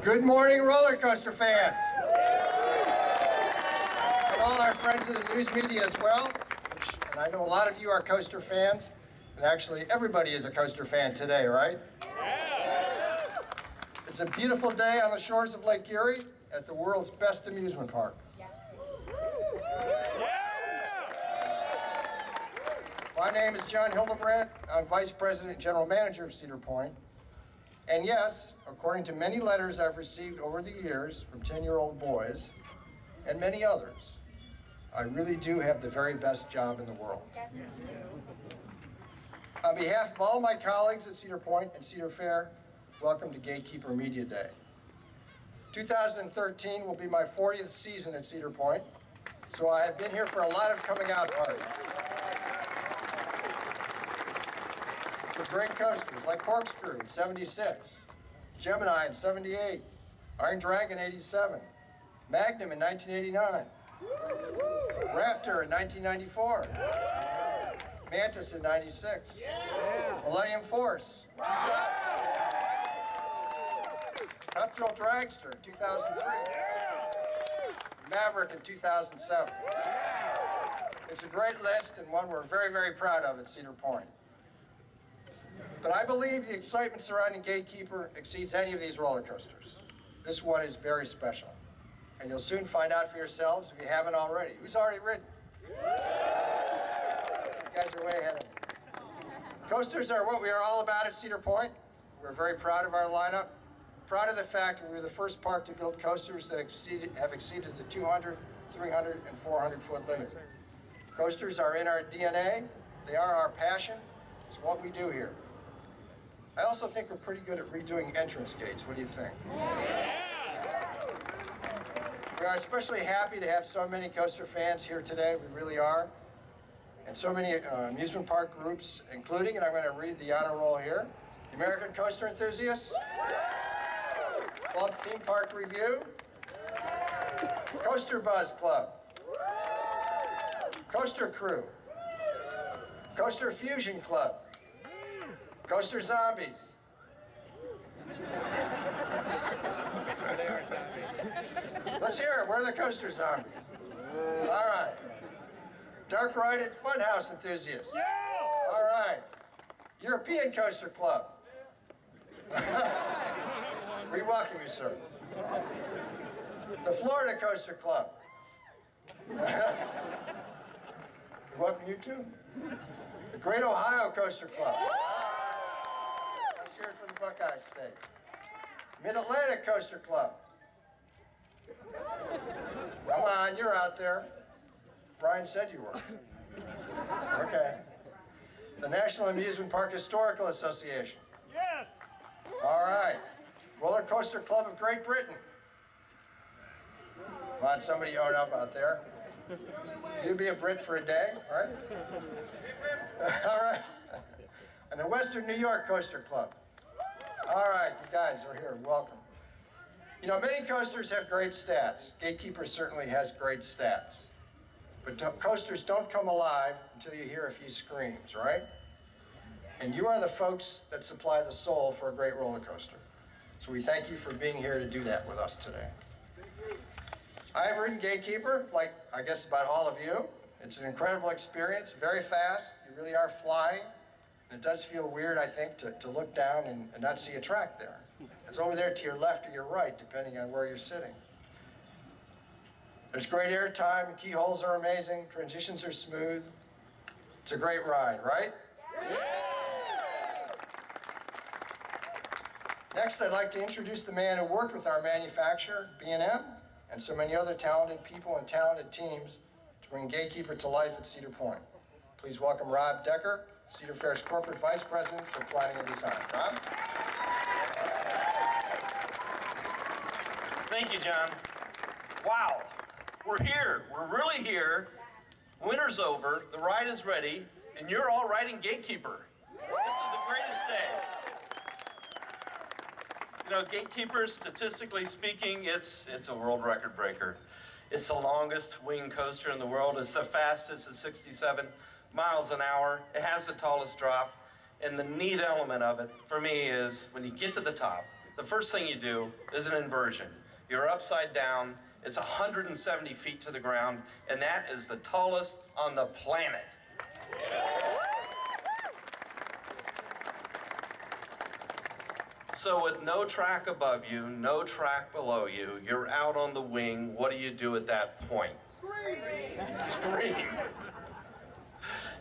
Good morning, roller coaster fans. And all our friends in the news media as well. And I know a lot of you are coaster fans. And actually, everybody is a coaster fan today, right? Yeah. It's a beautiful day on the shores of Lake Erie at the world's best amusement park. Yeah. My name is John Hildebrand. I'm Vice President and General Manager of Cedar Point. And yes, according to many letters I've received over the years from 10-year-old boys and many others, I really do have the very best job in the world. Yes. On behalf of all my colleagues at Cedar Point and Cedar Fair, welcome to GateKeeper Media Day. 2013 will be my 40th season at Cedar Point, so I have been here for a lot of coming out parties. With great coasters like Corkscrew in '76, Gemini in '78, Iron Dragon '87, Magnum in 1989, Raptor in 1994, Mantis in '96, Millennium Force in 2000, Top Thrill Dragster in 2003, Maverick in 2007. It's a great list and one we're very, very proud of at Cedar Point. But I believe the excitement surrounding GateKeeper exceeds any of these roller coasters. This one is very special. And you'll soon find out for yourselves if you haven't already. Who's already ridden? You guys are way ahead of me. Coasters are what we are all about at Cedar Point. We're very proud of our lineup. Proud of the fact that we were the first park to build coasters that have exceeded the 200, 300, and 400-foot limit. Coasters are in our DNA. They are our passion. It's what we do here. I also think we're pretty good at redoing entrance gates. What do you think? We are especially happy to have so many coaster fans here today. We really are. And so many amusement park groups, including, and I'm going to read the honor roll here, the American Coaster Enthusiasts, Club Theme Park Review, Coaster Buzz Club, Coaster Crew, Coaster Fusion Club, Coaster Zombies, let's hear it. Where are the Coaster Zombies? All right. Dark Ride and Funhouse Enthusiasts. All right. European Coaster Club. We welcome you, sir. The Florida Coaster Club. We welcome you, too. The Great Ohio Coaster Club. Let's hear it for the Buckeye State. Mid-Atlantic Coaster Club. Come on, you're out there. Brian said you were. Okay. The National Amusement Park Historical Association. Yes. All right. Roller Coaster Club of Great Britain. Come on, somebody own up out there. You'd be a Brit for a day, right? All right. And the Western New York Coaster Club. All right, you guys are here. Welcome. You know, many coasters have great stats. GateKeeper certainly has great stats. But coasters don't come alive until you hear a few screams, right? And you are the folks that supply the soul for a great roller coaster. So we thank you for being here to do that with us today. I've ridden GateKeeper, like I guess about all of you. It's an incredible experience, very fast. You really are flying. And it does feel weird, I think, to look down and not see a track there. It's over there to your left or your right, depending on where you're sitting. There's great air time, keyholes are amazing, transitions are smooth. It's a great ride, right? Yeah. Next, I'd like to introduce the man who worked with our manufacturer, Bnm, and so many other talented people and talented teams to bring GateKeeper to life at Cedar Point. Please welcome Rob Decker, Cedar Fair's Corporate Vice President for Planning and Design. Rob? Thank you, John. Wow, we're here. We're really here. Winter's over, the ride is ready, and you're all riding GateKeeper. This is the greatest day. You know, GateKeeper, statistically speaking, it's a world record breaker. It's the longest wing coaster in the world. It's the fastest at 67 miles an hour. It has the tallest drop. And the neat element of it, for me, is when you get to the top the first thing you do is an inversion. You're upside down, it's 170 feet to the ground, and that is the tallest on the planet. So with no track above you, no track below you, you're out on the wing. What do you do at that point? Scream.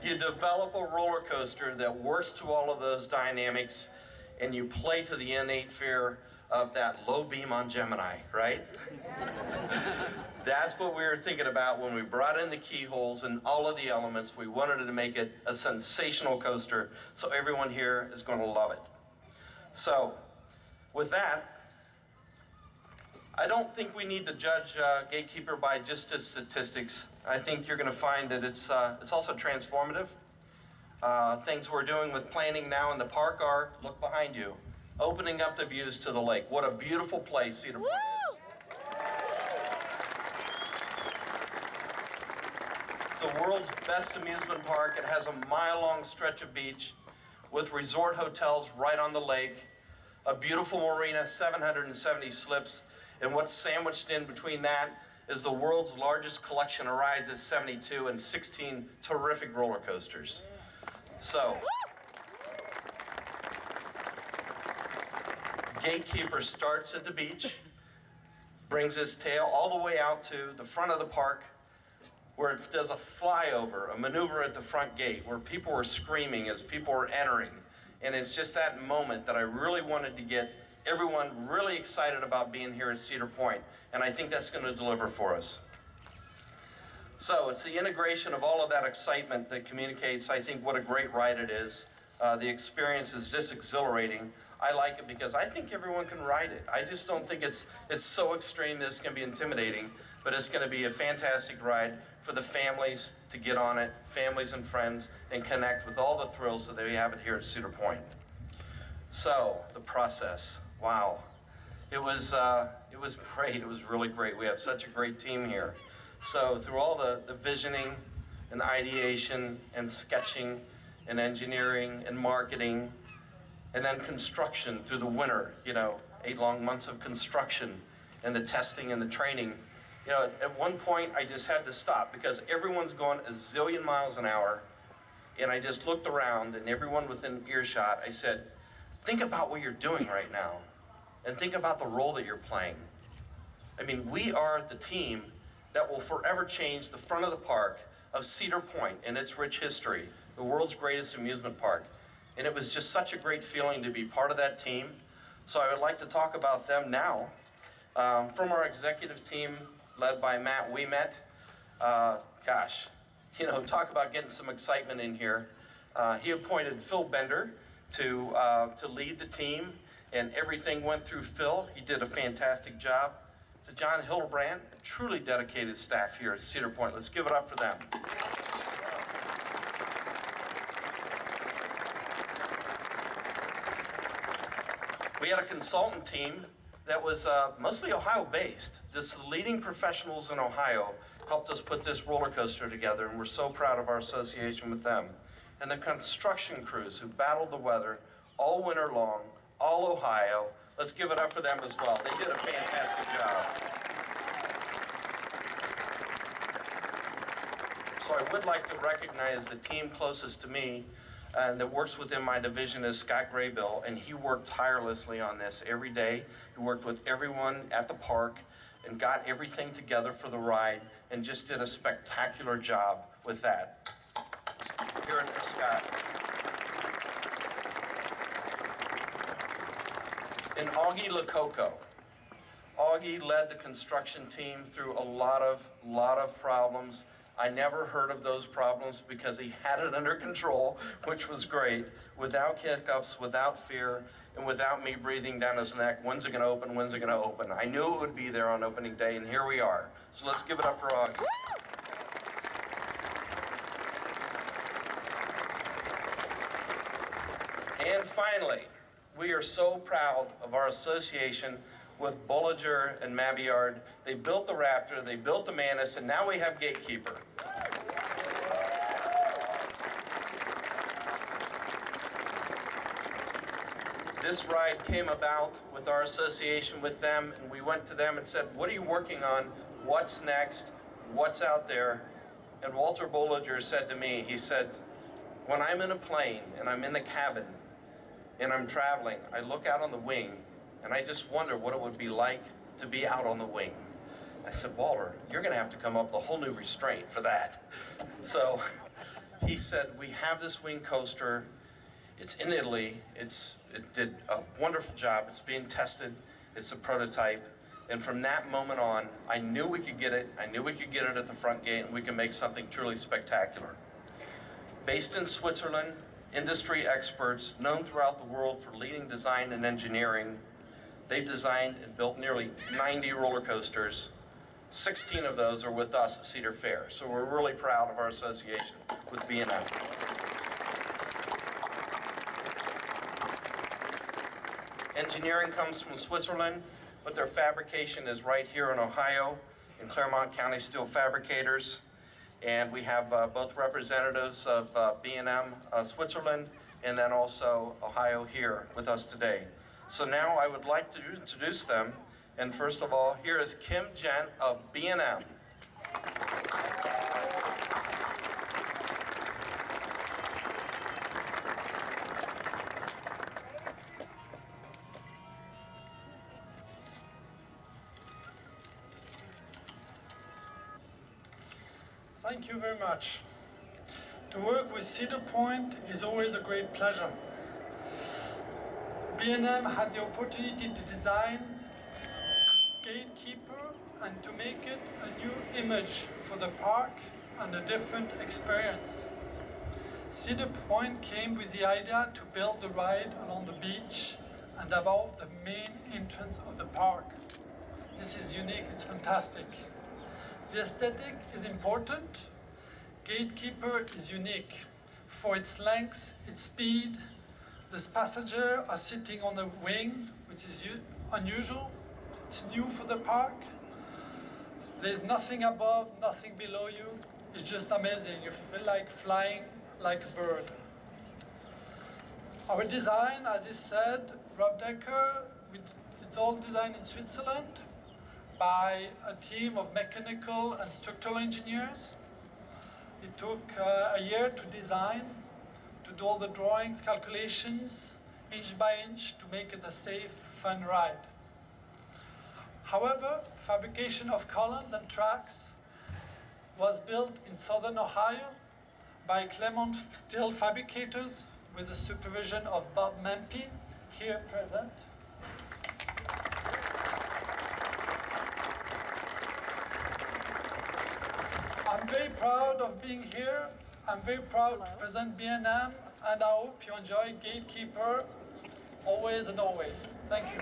You develop a roller coaster that works to all of those dynamics, and you play to the innate fear of that low beam on Gemini, right? That's what we were thinking about when we brought in the keyholes and all of the elements. We wanted to make it a sensational coaster, so everyone here is going to love it. So, with that, I don't think we need to judge GateKeeper by just its statistics. I think you're going to find that it's also transformative. Things we're doing with planning now in the park are, look behind you, opening up the views to the lake. What a beautiful place Cedar Point is. It's the world's best amusement park. It has a mile-long stretch of beach with resort hotels right on the lake, a beautiful marina, 770 slips, and what's sandwiched in between that is the world's largest collection of rides at 72 and 16 terrific roller coasters. So, GateKeeper starts at the beach, brings its tail all the way out to the front of the park, where it does a flyover, a maneuver at the front gate, where people were screaming as people were entering. And it's just that moment that I really wanted to get everyone really excited about being here at Cedar Point. And I think that's going to deliver for us. So it's the integration of all of that excitement that communicates, I think, what a great ride it is. The experience is just exhilarating. I like it because I think everyone can ride it. I just don't think it's so extreme that it's going to be intimidating, but it's going to be a fantastic ride for the families to get on it, families and friends, and connect with all the thrills that we have it here at Cedar Point. So, the process, wow. It was great, it was really great. We have such a great team here. So, through all the visioning and ideation and sketching and engineering and marketing, and then construction through the winter, 8 long months of construction and the testing and the training. At one point I just had to stop because everyone's going a zillion miles an hour, and I just looked around and everyone within earshot, I said, think about what you're doing right now and think about the role that you're playing. I mean, we are the team that will forever change the front of the park of Cedar Point and its rich history, the world's greatest amusement park. And it was just such a great feeling to be part of that team. So I would like to talk about them now. From our executive team, led by Matt Ouimet. Talk about getting some excitement in here. He appointed Phil Bender to lead the team, and everything went through Phil. He did a fantastic job. To John Hildebrand, truly dedicated staff here at Cedar Point. Let's give it up for them. We had a consultant team that was mostly Ohio-based. Just the leading professionals in Ohio helped us put this roller coaster together, and we're so proud of our association with them. And the construction crews who battled the weather all winter long, all Ohio. Let's give it up for them as well. They did a fantastic job. So I would like to recognize the team closest to me and that works within my division is Scott Graybill, and he worked tirelessly on this every day. He worked with everyone at the park and got everything together for the ride and just did a spectacular job with that. Let's hear it for Scott. And Augie Lococo. Augie led the construction team through a lot of problems. I never heard of those problems because he had it under control, which was great, without hiccups, without fear, and without me breathing down his neck. When's it going to open? When's it going to open? I knew it would be there on opening day, and here we are. So let's give it up for Augie. And finally, we are so proud of our association with Bollinger and Mabillard. They built the Raptor, they built the Manus, and now we have GateKeeper. This ride came about with our association with them, and we went to them and said, what are you working on? What's next? What's out there? And Walter Bollinger said to me, he said, when I'm in a plane and I'm in the cabin and I'm traveling, I look out on the wing and I just wonder what it would be like to be out on the wing. I said, Walter, you're gonna have to come up with a whole new restraint for that. So he said, we have this wing coaster. It's in Italy. It did a wonderful job. It's being tested. It's a prototype. And from that moment on, I knew we could get it. I knew we could get it at the front gate, and we can make something truly spectacular. Based in Switzerland, industry experts known throughout the world for leading design and engineering, they've designed and built nearly 90 roller coasters. 16 of those are with us at Cedar Fair. So we're really proud of our association with Bnm. Engineering comes from Switzerland, but their fabrication is right here in Ohio, in Claremont County Steel Fabricators. And we have both representatives of Bnm Switzerland and then also Ohio here with us today. So now I would like to introduce them. And first of all, here is Kim Gent of Bnm. Thank you very much. To work with Cedar Point is always a great pleasure. Bnm had the opportunity to design GateKeeper and to make it a new image for the park and a different experience. Cedar Point came with the idea to build the ride along the beach and above the main entrance of the park. This is unique, it's fantastic. The aesthetic is important. GateKeeper is unique for its length, its speed. The passengers are sitting on the wing, which is unusual. It's new for the park. There's nothing above, nothing below you. It's just amazing. You feel like flying like a bird. Our design, as he said, Rob Decker, it's all designed in Switzerland by a team of mechanical and structural engineers. It took a year to design, to do all the drawings, calculations, inch by inch, to make it a safe, fun ride. However, fabrication of columns and tracks was built in southern Ohio by Claremont Steel Fabricators with the supervision of Bob Mempey, here present. I'm very proud of being here. I'm very proud to present Bnm, and I hope you enjoy GateKeeper always and always. Thank you.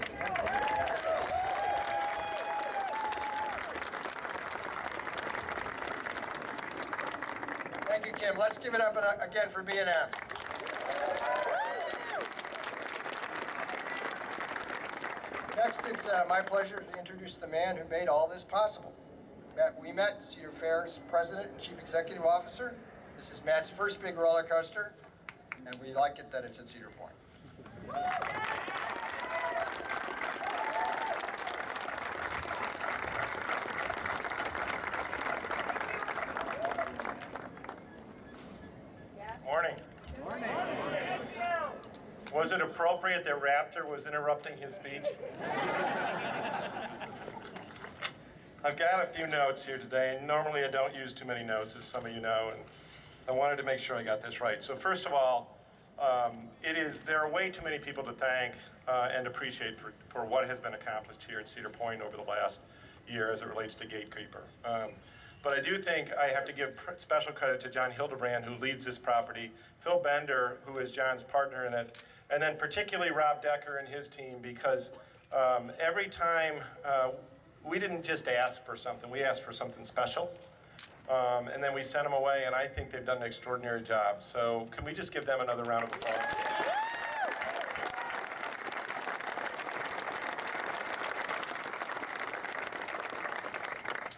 Thank you, Kim. Let's give it up again for Bnm. Next, it's my pleasure to introduce the man who made all this possible. We met Cedar Fair's President and Chief Executive Officer. This is Matt's first big roller coaster, and we like it that it's at Cedar Point. Morning. Morning. Was it appropriate that Raptor was interrupting his speech? I've got a few notes here today, and normally I don't use too many notes, as some of you know, and I wanted to make sure I got this right. So first of all, there are way too many people to thank and appreciate for what has been accomplished here at Cedar Point over the last year as it relates to GateKeeper. But I do think I have to give special credit to John Hildebrand, who leads this property, Phil Bender, who is John's partner in it, and then particularly Rob Decker and his team, because every time we didn't just ask for something, we asked for something special. And then we sent them away, and I think they've done an extraordinary job. So can we just give them another round of applause?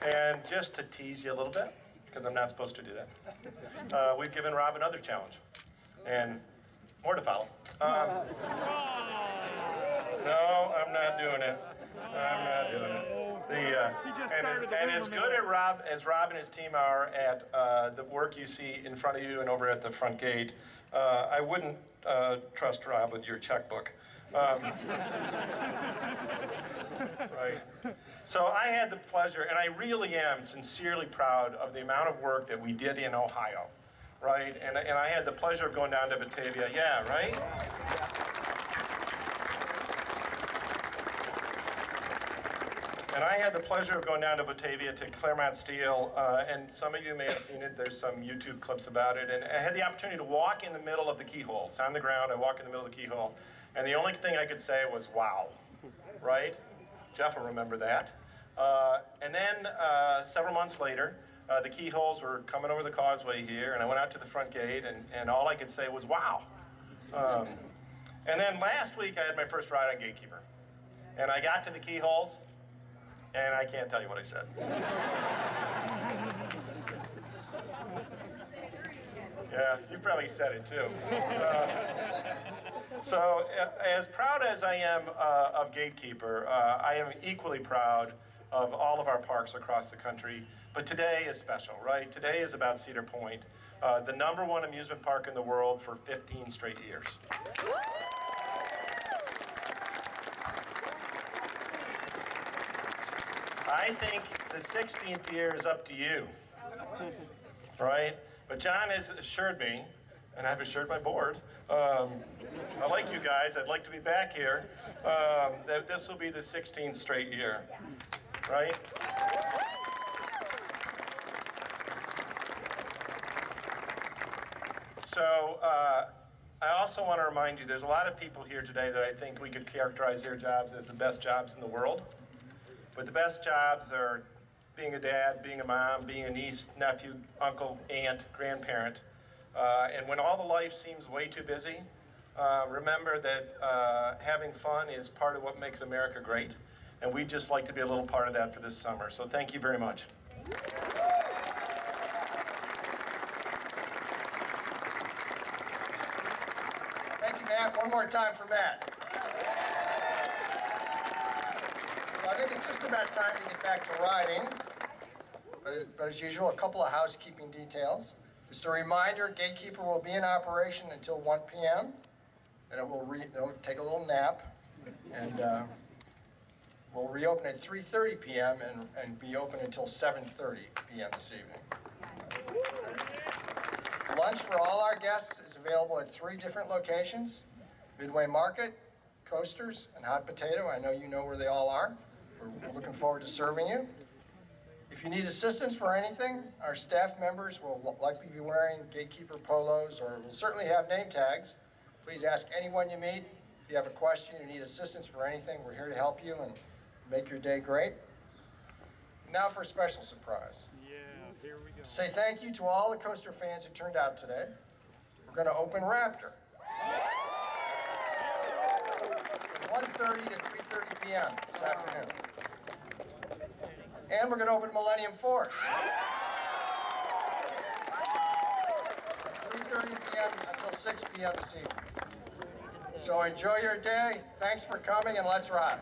And just to tease you a little bit, because I'm not supposed to do that, we've given Rob another challenge, and more to follow. No, I'm not doing it. I'm not doing it. And as good as Rob and his team are at the work you see in front of you and over at the front gate, I wouldn't trust Rob with your checkbook. Right. So I had the pleasure, and I really am sincerely proud of the amount of work that we did in Ohio, right? And I had the pleasure of going down to Batavia. Yeah, right? And I had the pleasure of going down to Batavia to Claremont Steel, and some of you may have seen it. There's some YouTube clips about it. And I had the opportunity to walk in the middle of the keyhole. It's on the ground. I walk in the middle of the keyhole. And the only thing I could say was, wow, right? Jeff will remember that. And then several months later, the keyholes were coming over the causeway here, and I went out to the front gate, and all I could say was, wow. And then last week, I had my first ride on GateKeeper. And I got to the keyholes, and I can't tell you what I said. Yeah, you probably said it too. So as proud as I am of GateKeeper, I am equally proud of all of our parks across the country. But today is special, right? Today is about Cedar Point, the #1 amusement park in the world for 15 straight years. I think the 16th year is up to you, right? But John has assured me, and I've assured my board, I like you guys, I'd like to be back here, that this will be the 16th straight year, right? So I also want to remind you, there's a lot of people here today that I think we could characterize their jobs as the best jobs in the world. But the best jobs are being a dad, being a mom, being a niece, nephew, uncle, aunt, grandparent. And when all the life seems way too busy, remember that having fun is part of what makes America great. And we'd just like to be a little part of that for this summer. So thank you very much. Thank you, Matt. One more time for Matt. So I think it's just about time to get back to riding. But as usual, a couple of housekeeping details. Just a reminder, GateKeeper will be in operation until 1 p.m. and it'll take a little nap. And we'll reopen at 3:30 p.m. and be open until 7:30 p.m. this evening. Lunch for all our guests is available at 3 different locations: Midway Market, Coasters, and Hot Potato. I know you know where they all are. We're looking forward to serving you. If you need assistance for anything, our staff members will likely be wearing GateKeeper polos or will certainly have name tags. Please ask anyone you meet. If you have a question, you need assistance for anything, we're here to help you and make your day great. Now for a special surprise. Yeah, here we go. To say thank you to all the coaster fans who turned out today, we're going to open Raptor. From 1:30 to 3:30 p.m. this afternoon. And we're going to open Millennium Force. From 3:30 p.m. until 6 p.m. this evening. So enjoy your day. Thanks for coming, and let's ride.